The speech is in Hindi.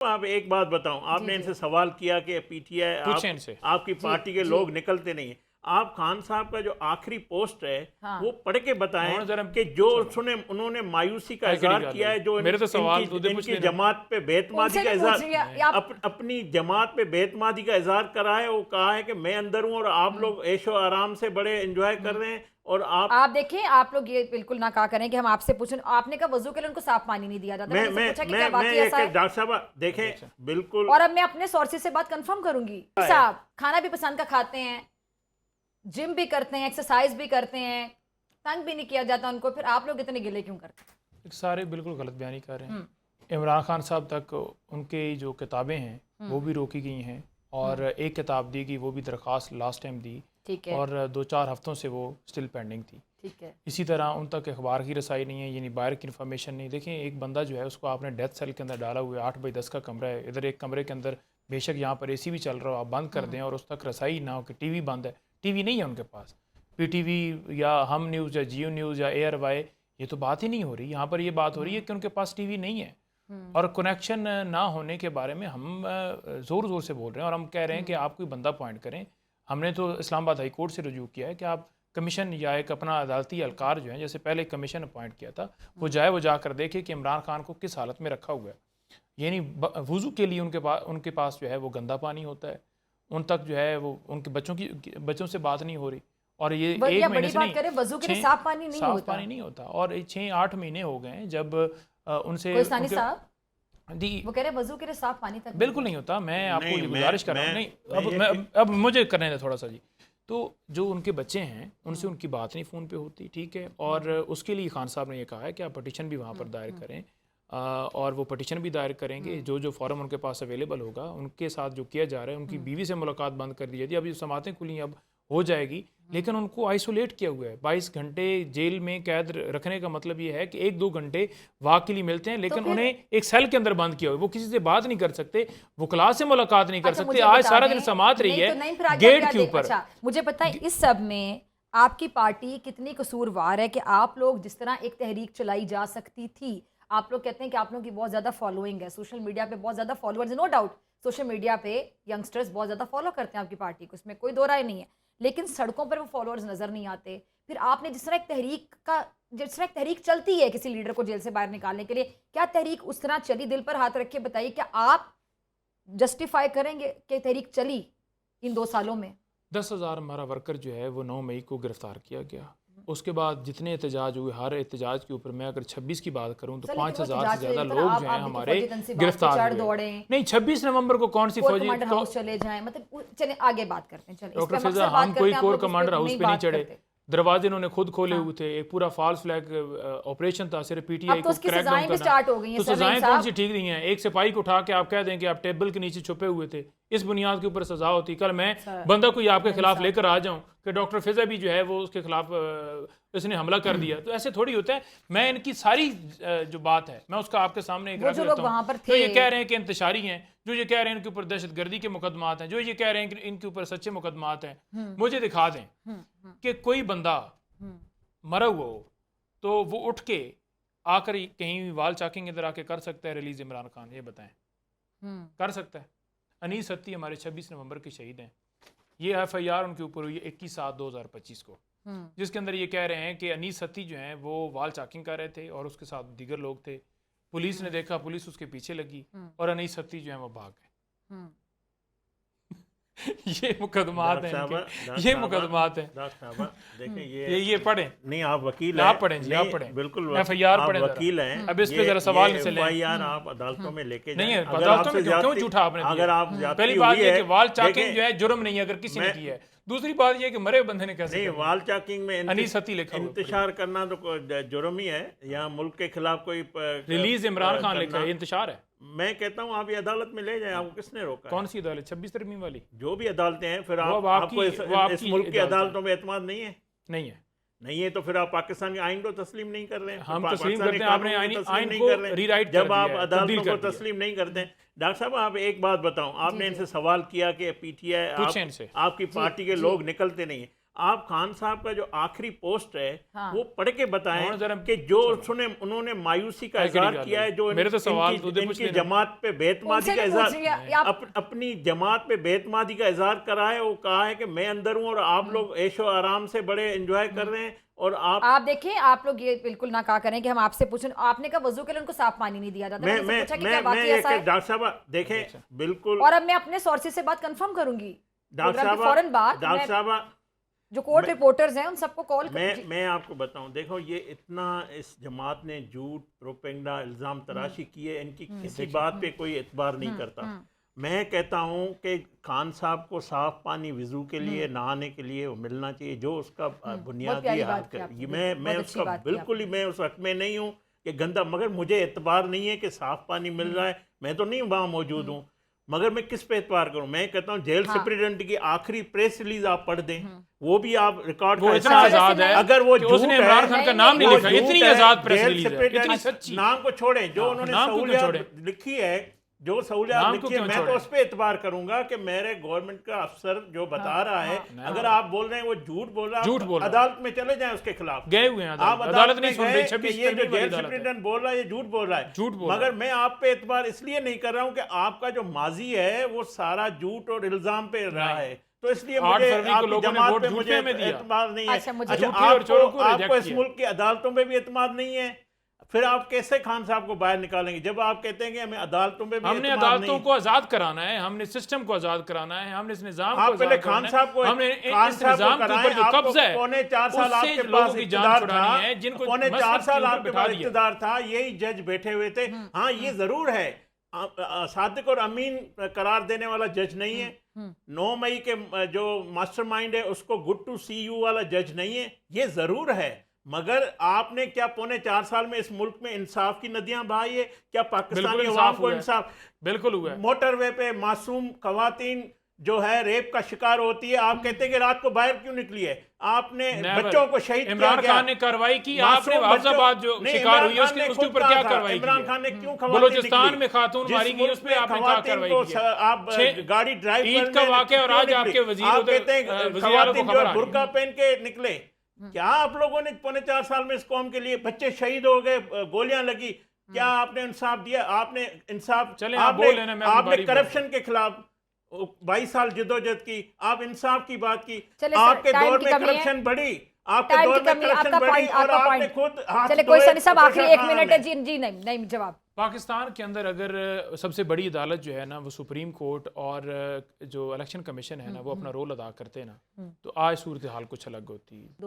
आप एक बात बताऊं, आपने इनसे सवाल किया कि पीटीआई आपकी पार्टी के लोग निकलते नहीं है। आप खान साहब का जो आखिरी पोस्ट है वो पढ़ के बताएं कि जो उन्होंने मायूसी का इजहार किया है, जो इनकी जमात पे बेतमादी का इजहार, अपनी जमात पे बेतमादी का इजहार करा है। वो कहा है कि मैं अंदर हूं और आप लोग ऐशो आराम से बड़े एंजॉय कर रहे हैं। और आप देखें, आप लोग ये बिल्कुल ना कहा करें कि हम आपसे पूछें। आपने कहा वजू के लिए उनको साफ पानी नहीं दिया जाता। डॉक्टर साहब देखें बिल्कुल, और अब मैं अपने सोर्सेज से बात कंफर्म करूंगी। साहब खाना भी पसंद का खाते हैं, जिम भी करते हैं, एक्सरसाइज भी करते हैं, तंग भी नहीं किया जाता उनको, फिर आप लोग इतने गिले क्यों करते हैं? सारे बिल्कुल गलत बयानी कर रहे हैं। इमरान खान साहब तक उनके जो किताबें हैं वो भी रोकी गई हैं, और एक किताब दी गई, वो भी दरख्वास्त लास्ट टाइम दी, और 2-4 हफ्तों से वो स्टिल पेंडिंग थी। ठीक है। इसी तरह उन तक अखबार की रसाई नहीं है, यानी बाहर की इन्फॉर्मेशन नहीं। देखें, एक बंदा जो है उसको आपने डेथ सेल के अंदर डाला हुआ है, 8x10 का कमरा है, इधर एक कमरे के अंदर बेशक यहाँ पर AC भी चल रहा हो, आप बंद कर दें और उस तक रसाई ना हो कि TV बंद है। TV नहीं है उनके पास, PTV या हम न्यूज़ या जियो न्यूज़ या ARY, ये तो बात ही नहीं हो रही। यहाँ पर ये बात हो रही है कि उनके पास TV नहीं है, और कनेक्शन ना होने के बारे में हम ज़ोर ज़ोर से बोल रहे हैं, और हम कह रहे हैं कि आप कोई बंदा अपॉइंट करें। हमने तो इस्लामाबाद हाई कोर्ट से रजू किया है कि आप कमीशन या एक अपना अदालती अलकार जो है, जैसे पहले कमीशन अपॉइंट किया था, वो जाकर देखे कि इमरान खान को किस हालत में रखा हुआ है। यानी वज़ू के लिए उनके पास जो है वो गंदा पानी होता है, उन तक जो है वो उनके बच्चों से बात नहीं हो रही। और ये एक महीने से नहीं, वज़ू के लिए साफ पानी नहीं होता, और 6-8 महीने हो गए हैं जब उनसे वो कह रहे वज़ू के लिए साफ पानी तक बिल्कुल नहीं होता। मैं आपको गुजारिश कर रहा हूँ, नहीं अब मुझे करने दें थोड़ा सा जी। तो जो उनके बच्चे हैं उनसे उनकी बात नहीं फ़ोन पे होती, ठीक है, और उसके लिए खान साहब ने ये कहा है कि आप पटिशन भी वहाँ पर दायर करें, और वो पटिशन भी दायर करेंगे। जो फॉर्म उनके पास अवेलेबल होगा, उनके साथ जो किया जा रहा है, उनकी बीवी से मुलाकात बंद कर दी जाती है। अभी समातें खुली अब हो जाएगी, लेकिन उनको आइसोलेट किया हुआ है। 22 घंटे जेल में कैद रखने का मतलब ये है कि 1-2 घंटे वाक के लिए मिलते हैं, लेकिन उन्हें एक सेल के अंदर बंद किया हुआ है। वो किसी से बात नहीं कर सकते, वो क्लास से मुलाकात नहीं कर सकते। आज सारा दिन समात रही है गेट के ऊपर। मुझे पता है इस सब में आपकी पार्टी कितनी कसूरवार है कि आप लोग जिस तरह एक तहरीक चलाई जा सकती थी, आप लोग कहते हैं कि आप लोगों की बहुत ज़्यादा फॉलोइंग है, सोशल मीडिया पे बहुत ज़्यादा followers, no doubt social media पे यंगस्टर्स बहुत ज़्यादा फॉलो करते हैं आपकी पार्टी को, इसमें कोई दो राय नहीं है, लेकिन सड़कों पर वो फॉलोअर्स नज़र नहीं आते। फिर आपने जिस तरह एक तहरीक चलती है किसी लीडर को जेल से बाहर निकालने के लिए, क्या तहरीक उस तरह चली? दिल पर हाथ रख के बताइए, क्या आप जस्टिफाई करेंगे कि तहरीक चली इन 2 सालों में? 10,000 हमारा वर्कर जो है वो 9 मई को गिरफ्तार किया गया। उसके बाद जितने एहतजाज हुए, हर एहतजाज के ऊपर मैं अगर 26 की बात करूं तो 5,000 से ज़्यादा लोग जो हैं हमारे गिरफ्तार हुए। नहीं, 26 नवंबर को कौन सी फौजी चले जाएं, मतलब चले आगे बात करते हैं। डॉक्टर फिजा, हम कोई कोर कमांडर हाउस पे नहीं चढ़े, दरवाजे इन्होंने खुद खोले हुए थे, एक पूरा फॉल्स फ्लैग ऑपरेशन था, सिर्फ PTI को क्रैक डाउन करना। तो सजाएं कौन सी ठीक नहीं है? एक सिपाही को उठा के आप कह दें कि आप टेबल के नीचे छुपे हुए थे, इस बुनियाद के ऊपर सजा होती। कल मैं बंदा कोई आपके खिलाफ लेकर आ जाऊं कि डॉक्टर फिजा भी जो है वो उसके खिलाफ इसने हमला कर दिया, तो ऐसे थोड़ी होता है। मैं इनकी सारी जो बात है मैं उसका आपके सामने एक रख देता हूं। तो ये कह रहे हैं कि इंतशारी हैं, जो ये कह रहे हैं इनके ऊपर दहशतगर्दी के मुकदमात हैं, जो ये कह रहे हैं कि इनके ऊपर सच्चे मुकदमात हैं, मुझे दिखा दें कि कोई बंदा मरा हुआ हो तो वो उठ के आकर कहीं वाल चाकिंग इधर आके कर सकता है रिलीज इमरान खान? ये बताएं, कर सकता है? अनीस सत्ती हमारे 26 नवंबर के शहीद हैं। ये FIR उनके ऊपर हुई 21/7/2025 को, जिसके अंदर ये कह रहे हैं कि अनीस सत्ती जो हैं वो वाल चाकिंग कर रहे थे और उसके साथ दीगर लोग थे। पुलिस ने देखा, पुलिस उसके पीछे लगी और अनीस सत्ती जो है वो भाग गए। ये मुकदमात हैं, ये मुकदमात हैं। देखें ये पढ़ें, नहीं आप वकील हैं, आप पढ़ें जी, आप पढ़ें बिल्कुल FIR पढ़ें, वकील हैं, अब इस पे जरा सवाल से लें। FIR आप अदालतों में लेके नहीं है, अदालतों में क्यों झूठा आपने? अगर आप पहली बात ये कि वाल चाकिंग जो है जुर्म नहीं है अगर किसी ने किया है। दूसरी बात ये कि मरे बंदे ने कैसे? नहीं, वाल चाकिंग में अनीस सत्ती लिखा इंतशार करना तो जुर्म ही है, या मुल्क के खिलाफ कोई रिलीज इमरान खान लिखा है, इंतशार है। मैं कहता हूँ आप ये अदालत में ले जाएं, आपको किसने रोका? कौन सी अदालत? 26 तरमीम वाली? जो भी अदालतें हैं, फिर आपको इस मुल्क की अदालतों में एतमाद नहीं है? नहीं है तो फिर आप पाकिस्तान के आइन को तस्लीम नहीं कर रहे हैं। हम तस्लीम करते हैं, आपने आइन को रीराइट जब आप अदालतों को तस्लीम नहीं करते हैं। डॉक्टर साहब आप एक बात बताऊं, आपने इनसे सवाल किया कि PTI आपकी पार्टी के लोग निकलते नहीं है। आप खान साहब का जो आखिरी पोस्ट है वो पढ़ के बताएं कि जो सुने उन्होंने मायूसी का इजहार किया है, जो इनकी जमात पे बेतमादी का इजहार, अपनी जमात पे बेतमादी का इजहार करा है। वो कहा है कि मैं अंदर हूँ और आप लोग ऐशो आराम से बड़े एंजॉय कर रहे हैं और आप देखें, आप लोग ये बिल्कुल ना कहा करें कि हम आपसे पूछें, आपने कहा वजू के लिए उनको साफ पानी नहीं दिया जाता। डॉक्टर साहब देखें बिल्कुल, और अब मैं अपने सोर्सेज से बात कंफर्म करूंगी डॉक्टर साहब, जो कोर्ट रिपोर्टर्स हैं उन सबको कॉल मैं आपको बताऊं, देखो ये इतना इस जमात ने झूठ प्रोपेगेंडा इल्जाम तराशी किए, इनकी किसी बात पे कोई एतबार नहीं करता। मैं कहता हूं कि खान साहब को साफ पानी वजू के लिए, नहाने के लिए वो मिलना चाहिए, जो उसका बुनियादी हक है। मैं उसका बिल्कुल ही मैं उस हक में नहीं हूँ कि गंदा, मगर मुझे एतबार नहीं है कि साफ पानी मिल रहा है। मैं तो नहीं वहाँ मौजूद हूँ, मगर मैं किस पे एतबार करूं? मैं कहता हूं जेल सुप्रिटेंडेंट की आखिरी प्रेस रिलीज आप पढ़ दें, वो भी आप रिकॉर्ड वो इतना आजाद है, अगर वो उसने इमरान खान का नाम नहीं लिखा, इतनी आजाद प्रेस रिलीज है, इतनी सच्ची। नाम को छोड़ें, जो उन्होंने सहूलियत लिखी है, जो सहूलियत लिखी है, मैं तो उस पर एतबार करूंगा कि मेरे गवर्नमेंट का अफसर जो बता रहा है, अगर आप बोल रहे हैं वो झूठ बोल रहा है, अदालत में चले जाएं उसके खिलाफ। गए हुए हैं आप अदालत नहीं सुन रहे कि ये जो जेल सुप्रिटेंडेंट बोल रहा है ये झूठ बोल रहा है, मगर मैं आप पे एतबार इसलिए नहीं कर रहा हूं कि आपका जो माजी है वो सारा झूठ और इल्जाम पे रहा है, तो इसलिए मुझे आपकी जमात पे मुझे एतबार नहीं है। आपको इस मुल्क की अदालतों पे भी एतमाद नहीं है, फिर आप कैसे खान साहब को बाहर निकालेंगे? जब आप कहते हैं कि हमें अदालतों पे भी हमने अदालतों को आजाद कराना है, हमने सिस्टम को आजाद कराना है, हमने इस निजाम को पहले खान साहब को, हमने इस निजाम के ऊपर जो कब्जा है, पौने 4 साल आपके पास इक़्तिदार था, जिनको पौने 4 साल आपके पास इक़्तिदार था, यही जज बैठे हुए थे। हाँ, ये जरूर है, सादिक और अमीन करार देने वाला जज नहीं है, 9 मई के जो मास्टरमाइंड है उसको गुड टू सी यू वाला जज नहीं है, ये जरूर है। मगर आपने क्या पौने 4 साल में इस मुल्क में इंसाफ की नदियां बहाई है? क्या पाकिस्तानी अवाम को इंसाफ बिल्कुल हुआ है? मोटरवे पे मासूम खवातीन जो है रेप का शिकार होती है, आप कहते हैं कि रात को बाहर क्यों निकली है? आपने बच्चों को शहीद किया, इमरान खान ने कार्रवाई की, आपने हाफिजाबाद जो शिकार हुई उसके ऊपर क्या कार्रवाई की? इमरान खान ने क्यों बलूचिस्तान में खातून मारी गई, उस पे आपने क्या कार्रवाई की? आप गाड़ी ड्राइव ईद का वाकया और आज आपके वजीर कहते हैं खवातीन जो बुर्का पहन के निकले, क्या आप लोगों ने पौने 4 साल में इस कौम के लिए, बच्चे शहीद हो गए, गोलियां लगी, क्या आपने इंसाफ दिया? आपने इंसाफ, आपने करप्शन के खिलाफ 22 साल जदोजहद की, आप इंसाफ की बात की, आपके दौर में करप्शन बढ़ी, आपके दौर में करप्शन बढ़ी और आपने खुद चले कोई सनी साहब आखिरी 1 मिनट है जी। जी नहीं जवाब। पाकिस्तान के अंदर अगर सबसे बड़ी अदालत जो है ना वो सुप्रीम कोर्ट और जो इलेक्शन कमीशन है ना वो अपना रोल अदा करते हैं ना, तो आज सूरत हाल कुछ अलग होती है।